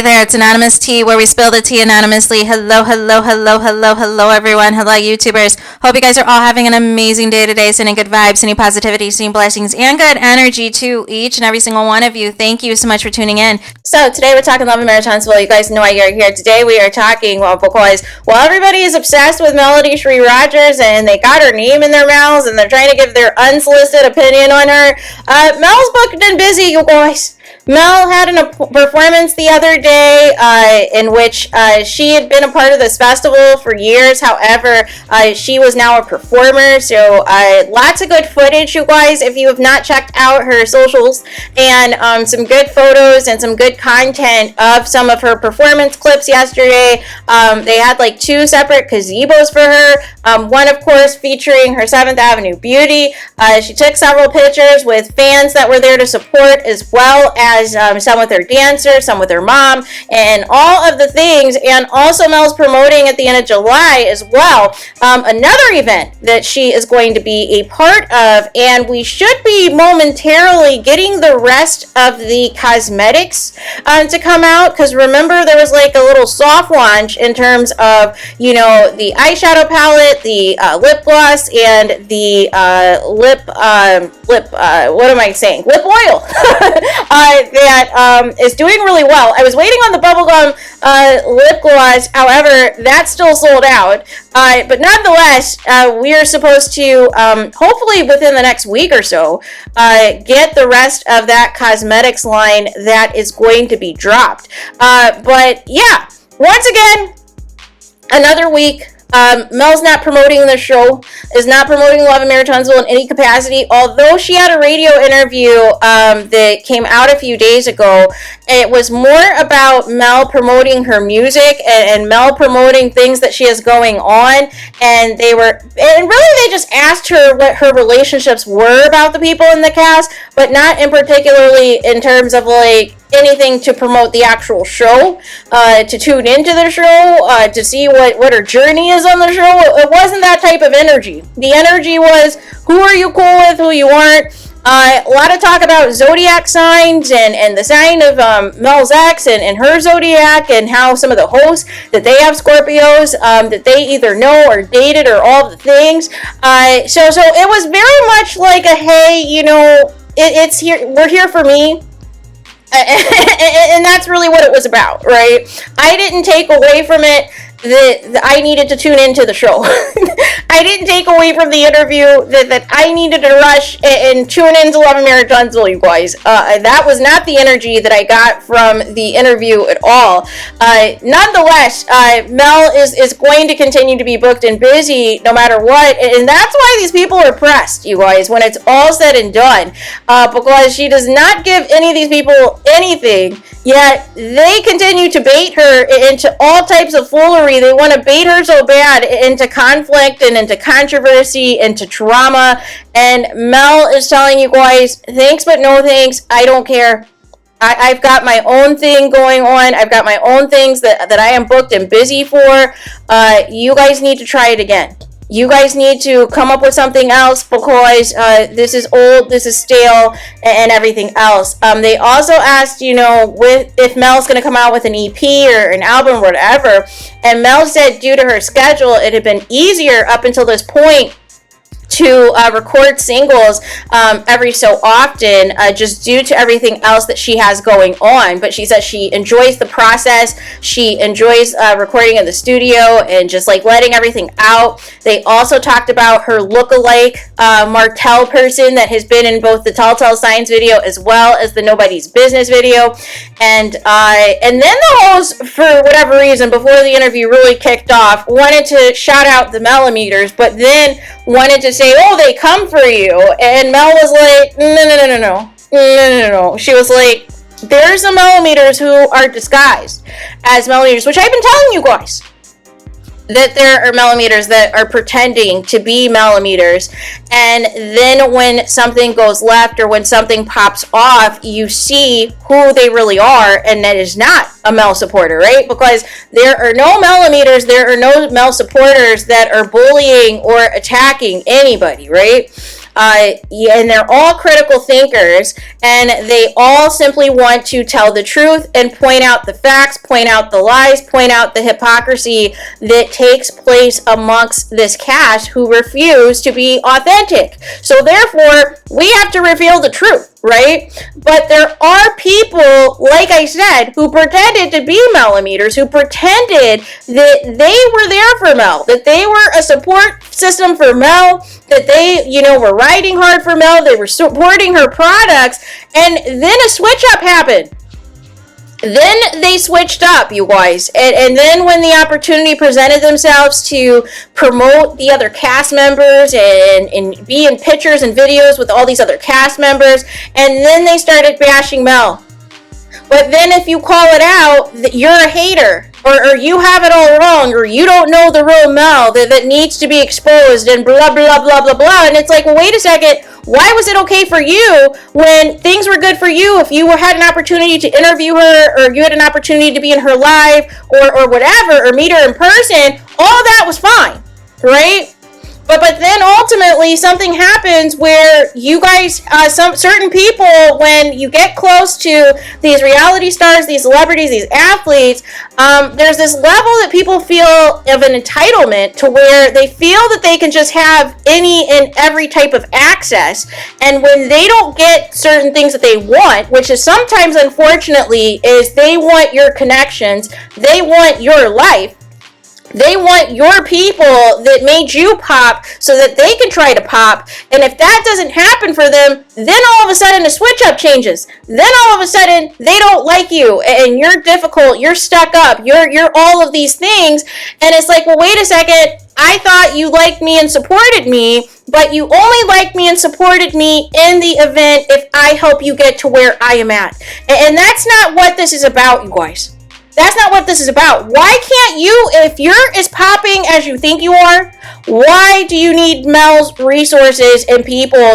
there, it's Anonymous Tea, where we spill the tea anonymously. Hello, hello, hello, hello, hello, everyone. Hello, YouTubers. Hope you guys are all having an amazing day today, sending good vibes, sending positivity, sending blessings, and good energy to each and every single one of you. Thank you so much for tuning in. So today we're talking Lamh Maritonsville. You guys know why you're here. Today we are talking, because everybody is obsessed with Melody Shree Rogers, and they got her name in their mouths, and they're trying to give their unsolicited opinion on her. Mel's booked and busy, you guys. Mel had a performance the other day in which she had been a part of this festival for years. However, she was now a performer. So lots of good footage, you guys, if you have not checked out her socials, and some good photos and some good content of some of her performance clips yesterday. They had like 2 separate gazebos for her. One, of course, featuring her 7th Avenue beauty. She took several pictures with fans that were there to support, as well as some with her dancers, some with her mom, and all of the things. And also Mel's promoting at the end of July as well another event that she is going to be a part of, and we should be momentarily getting the rest of the cosmetics to come out, because remember there was like a little soft launch in terms of, you know, the eyeshadow palette, the lip gloss, and the lip oil that is doing really well. I was waiting on the bubblegum lip gloss, however, that's still sold out. But nonetheless, we are supposed to, hopefully within the next week or so, get the rest of that cosmetics line that is going to be dropped. But yeah, once again, another week. Mel's not promoting the show, is not promoting Lamh Maritonsville in any capacity, although she had a radio interview that came out a few days ago. It was more about Mel promoting her music and Mel promoting things that she has going on, and they just asked her what her relationships were about the people in the cast, but not in particularly in terms of like anything to promote the actual show, to tune into the show, to see what her journey is on the show. It wasn't that type of energy. The energy was, who are you cool with, who you aren't. A lot of talk about zodiac signs and the sign of Mel's ex and her zodiac, and how some of the hosts that they have Scorpios, that they either know or dated, or all the things. So it was very much like a, hey, you know, it's here, we're here for me. And that's really what it was about, right? I didn't take away from it that I needed to tune into the show. I didn't take away from the interview that I needed to rush and tune into Lamh Maritonsville, you guys. That was not the energy that I got from the interview at all. Nonetheless, Mel is going to continue to be booked and busy no matter what, and that's why these people are pressed, you guys, when it's all said and done, because she does not give any of these people anything, yet they continue to bait her into all types of foolery. They want to bait her so bad into conflict and into controversy, into trauma. And Mel is telling you guys, thanks but no thanks. I don't care. I've got my own thing going on. I've got my own things that I am booked and busy for. You guys need to try it again. You guys need to come up with something else, because this is old, this is stale, and everything else. They also asked, you know, if Mel's going to come out with an EP or an album or whatever. And Mel said due to her schedule, it had been easier up until this point to record singles every so often, just due to everything else that she has going on. But she says she enjoys the process. She enjoys recording in the studio and just like letting everything out. They also talked about her look-alike Martell person that has been in both the Telltale Signs video as well as the Nobody's Business video. And then the host, for whatever reason, before the interview really kicked off, wanted to shout out the millimeters, but then wanted to say, oh, they come for you. And Mel was like, no. She was like, there's the millimeters who are disguised as millimeters, which I've been telling you guys, that there are millimeters that are pretending to be millimeters, and then when something goes left or when something pops off, you see who they really are, and that is not a Mel supporter, right? Because there are no millimeters, there are no Mel supporters that are bullying or attacking anybody, right? and they're all critical thinkers, and they all simply want to tell the truth and point out the facts, point out the lies, point out the hypocrisy that takes place amongst this cast who refuse to be authentic. So therefore, we have to reveal the truth, right? But there are people, like I said, who pretended to be millimeters, who pretended that they were there for Mel, that they were a support system for Mel, that they, were riding hard for Mel, they were supporting her products, and then a switch up happened. Then they switched up, you guys. And then when the opportunity presented themselves to promote the other cast members and be in pictures and videos with all these other cast members, and then they started bashing Mel. But then if you call it out, that you're a hater, or you have it all wrong, or you don't know the real Mel that needs to be exposed, and blah, blah, blah, blah, blah. And it's like, well, wait a second. Why was it okay for you when things were good for you? If you had an opportunity to interview her, or you had an opportunity to be in her live, or whatever, or meet her in person, all that was fine, right? But then ultimately something happens where you guys, some certain people, when you get close to these reality stars, these celebrities, these athletes, there's this level that people feel of an entitlement to where they feel that they can just have any and every type of access. And when they don't get certain things that they want, which is sometimes, unfortunately, is they want your connections, they want your life, they want your people that made you pop so that they can try to pop. And if that doesn't happen for them, then all of a sudden the switch up changes. Then all of a sudden they don't like you and you're difficult, you're stuck up, you're all of these things. And it's like, well, wait a second. I thought you liked me and supported me, but you only liked me and supported me in the event if I help you get to where I am at. And that's not what this is about, you guys. That's not what this is about. Why can't you, if you're as popping as you think you are, why do you need Mel's resources and people